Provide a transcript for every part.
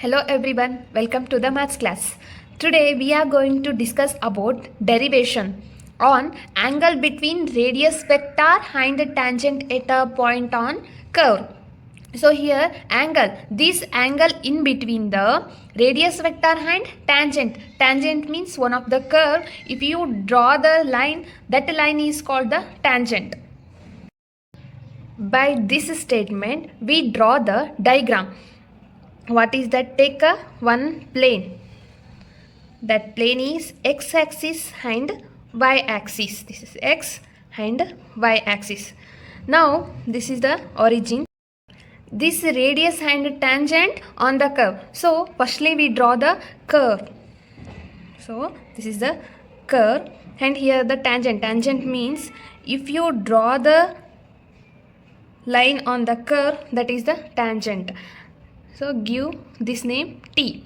Hello everyone, welcome to the maths class. Today we are going to discuss about derivation on angle between radius vector and tangent at a point on curve. So here angle, this angle in between the radius vector and tangent. Tangent means one of the curve. If you draw the line, that line is called the tangent. By this statement, we draw the diagram. What is that? Take one plane. That plane is x-axis and y-axis. This is x and y-axis. Now this is the origin. This radius and tangent on the curve. So firstly we draw the curve. So this is the curve and here the tangent. Tangent means if you draw the line on the curve, that is the tangent. So give this name T.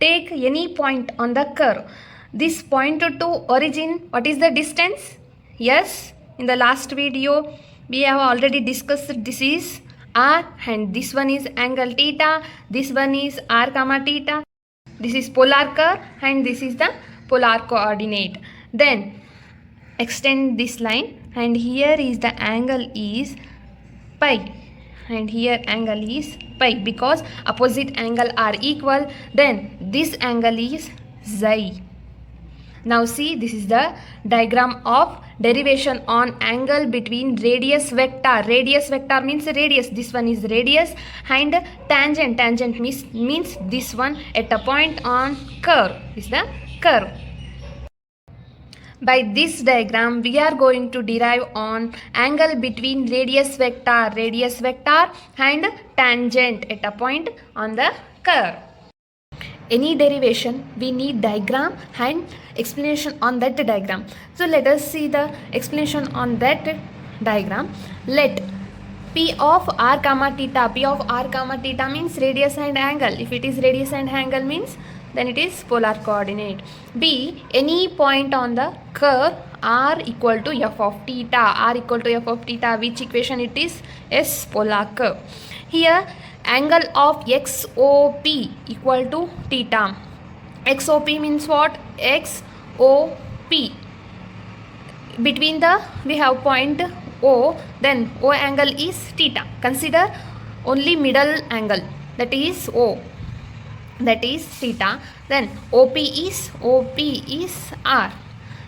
Take any point on the curve. This point to origin, what is the distance? Yes, in the last video we have already discussed this is R and this one is angle theta. This one is R comma theta. This is polar curve and this is the polar coordinate. Then extend this line and here is the angle is pi. And here angle is pi because opposite angle are equal, then this angle is xi. Now see, this is the diagram of derivation on angle between radius vector. Radius vector means radius, this one is radius, and tangent. Tangent means this one at a point on curve. This is the curve. By this diagram, we are going to derive on angle between radius vector and tangent at a point on the curve. Any derivation, we need diagram and explanation on that diagram. So let us see the explanation on that diagram. Let P of r comma theta. P of r comma theta means radius and angle. If it is radius and angle means then it is polar coordinate. B, any point on the curve r equal to f of theta. R equal to f of theta, which equation it is? S, polar curve. Here angle of XOP equal to theta. XOP means what? XOP. Between the we have point O, then O angle is theta. Consider only middle angle, that is O. That is theta. Then OP is R.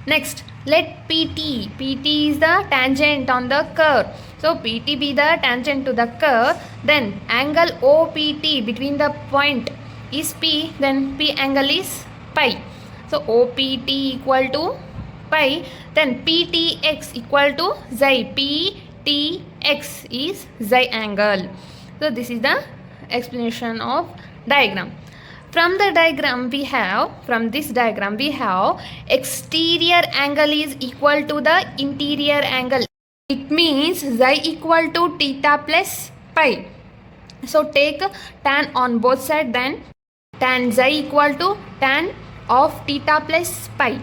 Next, let PT. PT is the tangent on the curve. So PT be the tangent to the curve. Then angle OPT between the point is P. Then P angle is pi. So OPT equal to pi. Then PTX equal to xi. PTX is xi angle. So this is the explanation of diagram. From the diagram we have, exterior angle is equal to the interior angle. It means xi equal to theta plus pi. So take tan on both sides, then tan xi equal to tan of theta plus pi.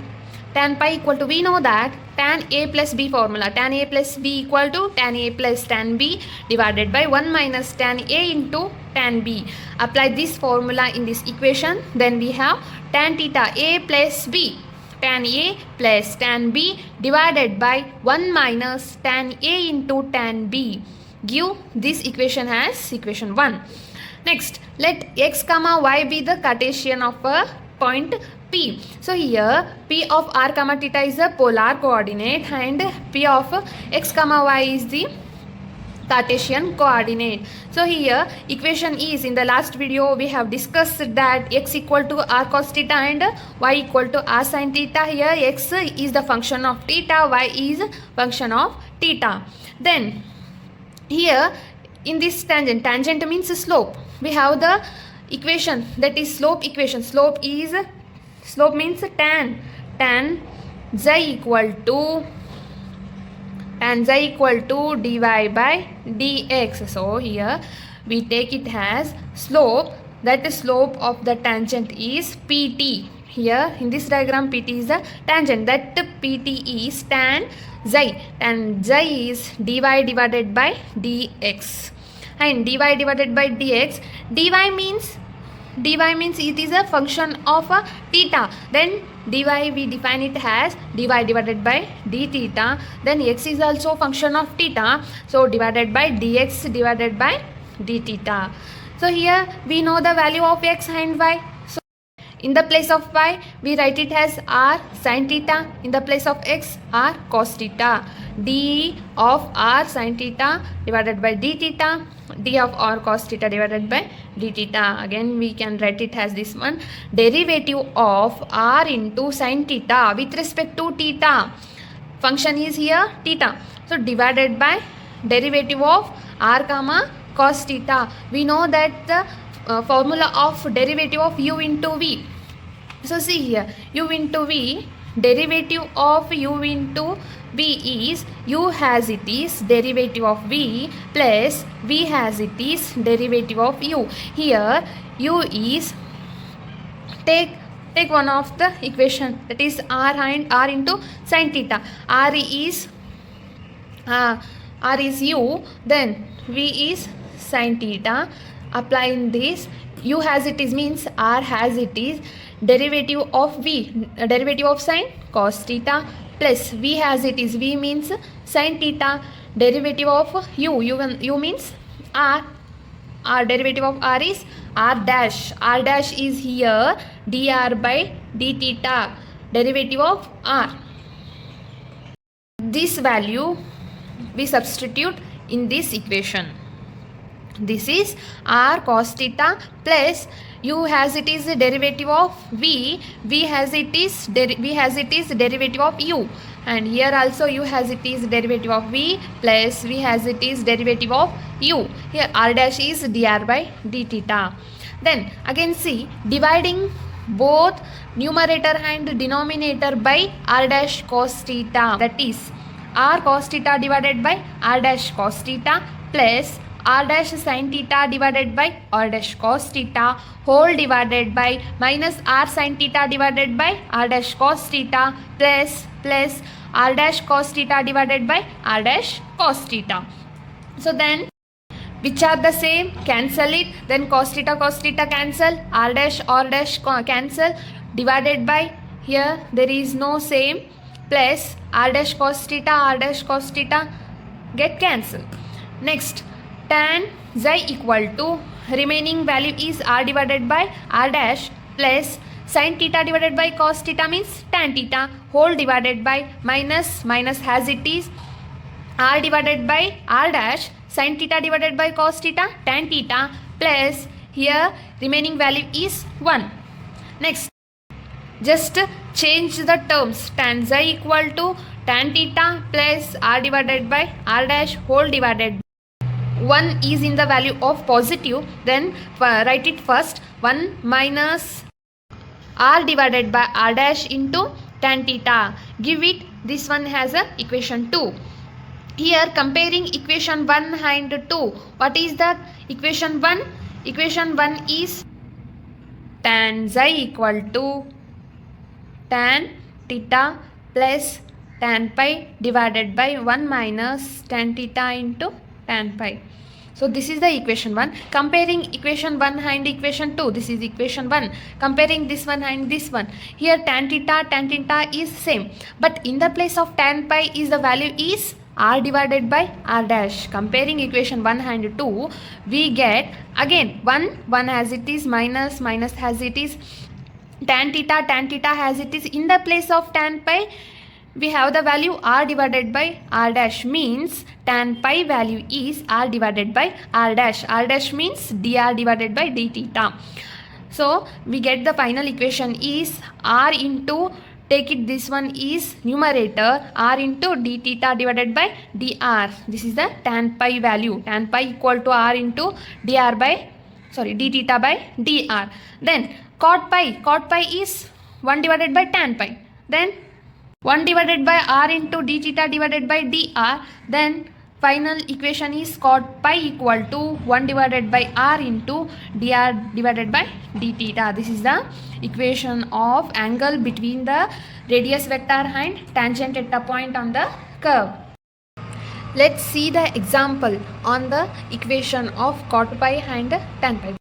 Tan pi equal to, we know that tan A plus B formula. Tan A plus B equal to tan A plus tan B divided by 1 minus tan A into tan B. Apply this formula in this equation. Then we have tan theta A plus B. Tan A plus tan B divided by 1 minus tan A into tan B. Give this equation as equation 1. Next, let x comma y be the Cartesian of a point P. So here P of r comma theta is a polar coordinate and P of x comma y is the Cartesian coordinate. So here equation is, in the last video we have discussed that x equal to r cos theta and y equal to r sin theta. Here x is the function of theta, y is function of theta. Then here in this tangent means slope. We have the equation, that is slope equation. Slope means tan xi equal to dy by dx. So here we take it as slope, that the slope of the tangent is pt. Here in this diagram pt is the tangent, that pt is tan xi, and xi is dy divided by dx. And dy divided by dx, dy means dy means it is a function of a theta. Then dy we define it as dy divided by d theta. Then x is also function of theta. So divided by dx divided by d theta. So here we know the value of x and y. So in the place of y, we write it as r sin theta. In the place of x, r cos theta. D of r sin theta divided by d theta. D of r cos theta divided by d theta. Again, we can write it as this one. Derivative of r into sin theta with respect to theta. Function is here theta. So divided by derivative of r comma cos theta. We know that the formula of derivative of u into v. So see here, u into v, derivative of u into v is u as it is derivative of v plus v as it is derivative of u. Here u is, take one of the equation, that is r and r into sin theta. R is u, then v is sin theta. Applying this, u as it is means r as it is derivative of v, derivative of sin cos theta, plus v as it is, v means sin theta, derivative of u means r, derivative of r is r dash is here dr by d theta, derivative of r. This value we substitute in this equation. This is r cos theta plus u as it is derivative of v as it is derivative of u, and here also u as it is derivative of v plus v as it is derivative of u. Here r dash is dr by d theta. Then again see, dividing both numerator and denominator by r dash cos theta, that is r cos theta divided by r dash cos theta plus r dash sin theta divided by r dash cos theta whole divided by minus r sin theta divided by r dash cos theta plus r dash cos theta divided by r dash cos theta. So then which are the same, cancel it. Then cos theta cancel, r dash cancel, divided by, here there is no same, plus r dash cos theta get cancelled. Next, tan xi equal to, remaining value is r divided by r dash plus sin theta divided by cos theta means tan theta whole divided by minus as it is r divided by r dash sin theta divided by cos theta tan theta plus here remaining value is 1. Next, just change the terms, tan xi equal to tan theta plus r divided by r dash whole divided by 1 is in the value of positive, then write it first, 1 minus r divided by r dash into tan theta, give it, this one has a equation 2. Here comparing equation 1 and 2, what is the equation 1? Equation 1 is tan xi equal to tan theta plus tan pi divided by 1 minus tan theta into tan pi. So this is the equation 1. Comparing equation 1 and equation 2, this is equation 1. Comparing this one and this one, here tan theta is same, but in the place of tan pi is the value is r divided by r dash. Comparing equation 1 and 2, we get again 1 as it is, minus as it is, tan theta as it is. In the place of tan pi, we have the value r divided by r dash, means tan pi value is r divided by r dash. R dash means dr divided by d theta. So we get the final equation is r into, take it, this one is numerator, r into d theta divided by dr. This is the tan pi value. Tan pi equal to r into d theta by dr. Then cot pi is 1 divided by tan pi. Then 1 divided by r into d theta divided by dr. Then final equation is cot pi equal to 1 divided by r into dr divided by d theta. This is the equation of angle between the radius vector and tangent at a point on the curve. Let's see the example on the equation of cot pi and tan pi.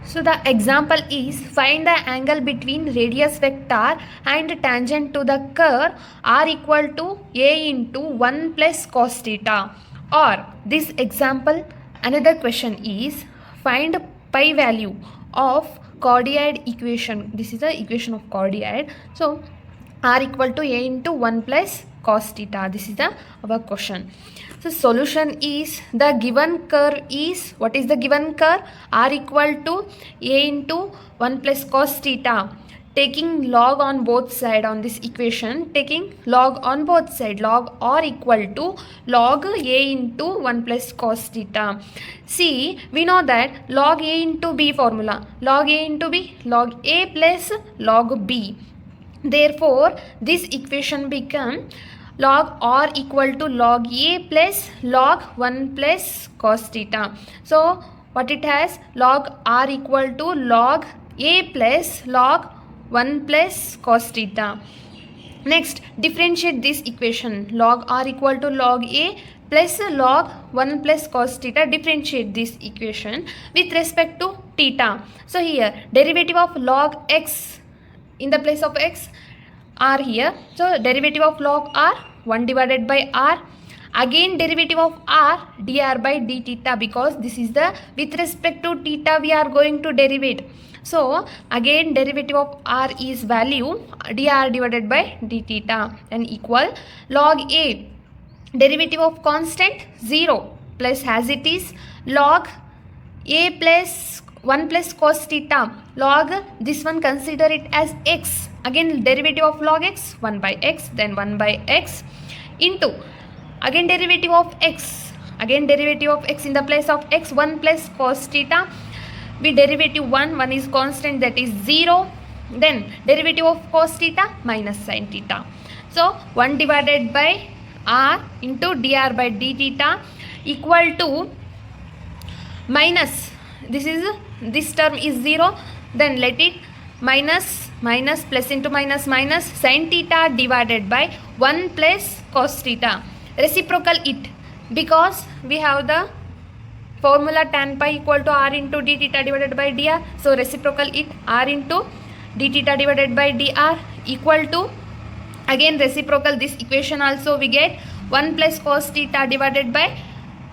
So the example is find the angle between radius vector and tangent to the curve are equal to a into 1 plus cos theta. Or this example, another question is find pi value of chordioid equation. This is the equation of chordioid. So r equal to a into 1 plus cos theta. This is the our question. So solution is the given curve is, what is the given curve? R equal to a into 1 plus cos theta. Taking log on both side on this equation, taking log on both side, log r equal to log a into 1 plus cos theta. See, we know that log a into b formula, log a into b, log a plus log b. Therefore, this equation become log r equal to log a plus log 1 plus cos theta. So, what it has? Log r equal to log a plus log 1 plus cos theta. Next, differentiate this equation. Log r equal to log a plus log 1 plus cos theta. Differentiate this equation with respect to theta. So, here derivative of log x, in the place of x, r here. So derivative of log r, 1 divided by r. Again derivative of r, dr by d theta, because this is the with respect to theta we are going to derivate. So again derivative of r is value dr divided by d theta and equal log a, derivative of constant 0 plus as it is log a plus 1 plus cos theta, log this one consider it as x, again derivative of log x, 1 by x, then 1 by x into again derivative of x, again derivative of x in the place of x, 1 plus cos theta, we derivative 1 is constant, that is 0, then derivative of cos theta minus sin theta. So 1 divided by r into dr by d theta equal to minus, this term is 0, then let it minus plus into minus sin theta divided by 1 plus cos theta. Reciprocal it, because we have the formula tan pi equal to r into d theta divided by dr. So reciprocal it, r into d theta divided by dr equal to, again reciprocal this equation also we get 1 plus cos theta divided by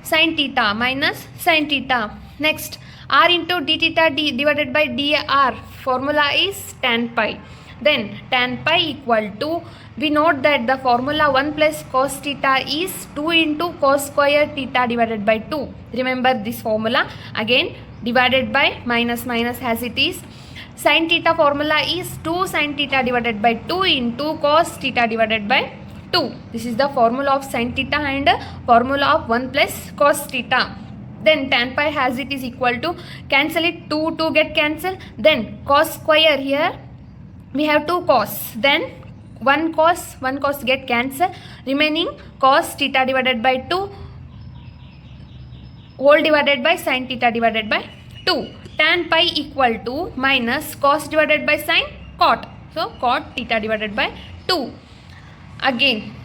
sin theta minus sin theta. Next, r into d theta divided by dr, formula is tan pi. Then tan pi equal to, we note that the formula 1 plus cos theta is 2 into cos square theta divided by 2. Remember this formula, again divided by minus as it is. Sin theta formula is 2 sin theta divided by 2 into cos theta divided by 2. This is the formula of sin theta and formula of 1 plus cos theta. Then tan pi as it is equal to, cancel it, 2 get cancelled, then cos square, here we have 2 cos, then 1 cos get cancelled, remaining cos theta divided by 2 whole divided by sin theta divided by 2. Tan pi equal to minus cos divided by sin, cot, so cot theta divided by 2. Again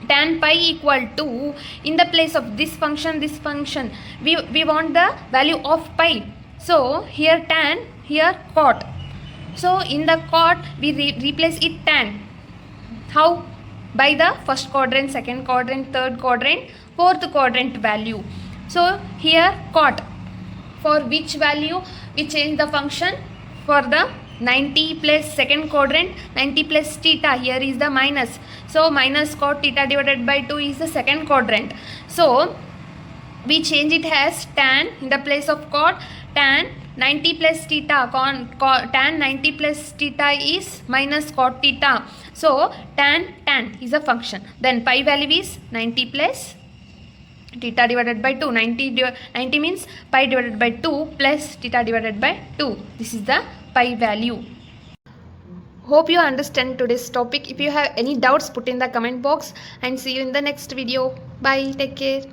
tan pi equal to, in the place of this function we want the value of pi, so here tan, here cot, so in the cot we replace it tan. How? By the first quadrant, second quadrant, third quadrant, fourth quadrant value. So here cot, for which value we change the function? For the 90 plus second quadrant, 90 plus theta, here is the minus, so minus cot theta divided by 2 is the second quadrant, so we change it as tan, in the place of cot, tan 90 plus theta, tan 90 plus theta is minus cot theta, so tan is a function, then pi value is 90 plus theta divided by 2, 90 means pi divided by 2 plus theta divided by 2, this is the pi value. Hope you understand today's topic. If you have any doubts, put in the comment box and see you in the next video. Bye, take care.